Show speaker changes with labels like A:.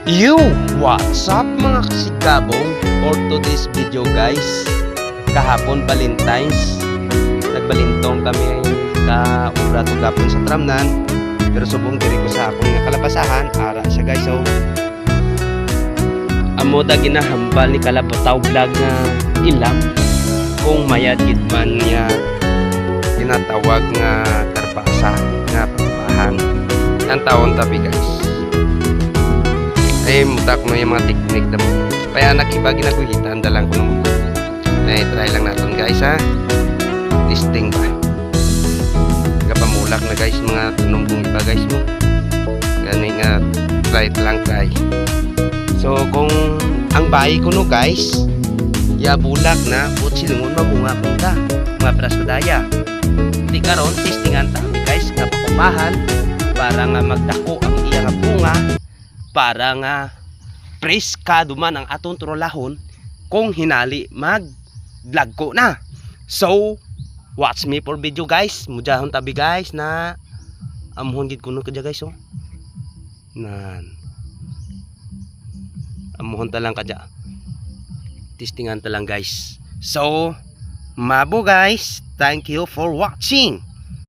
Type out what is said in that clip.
A: Yo! What's up mga kasigabong? For today's video guys, kahapon Valentine's, nagbalintong kami ka ubra to gapon sa tramnan, pero subong diri ko sa akong nga kalabasahan ara siya guys. So amo da ginahambal ni Kalabutaw vlog nga ilam kung mayad gid man niya tinatawag nga karbasa nga pagpahan ang taon tabi guys. Ay mutak mo yung mga teknik na mo. Kaya nakiba ginaguhitan dalang ko naman. Ay try lang natin guys ha. Testing ba. Kapamulak na guys mga tanong kong iba guys mo. Gani nga try. So kung ang bayi ko no guys, ya bulak na but silungon mamunga kung ka. Mga praskudaya. Di karon testingan tabi guys nga pakupahan para nga magdako ang iya nga bunga. Para nga preska duman ang atong turolahon kung hinali mag-vlog ko na. So, watch me for video guys. Mujahon tabi guys na amuhon gid kuno kadya guys oh. Nan. Amuhon ta lang kadya. Testingan ta lang guys. So, mabo guys. Thank you for watching.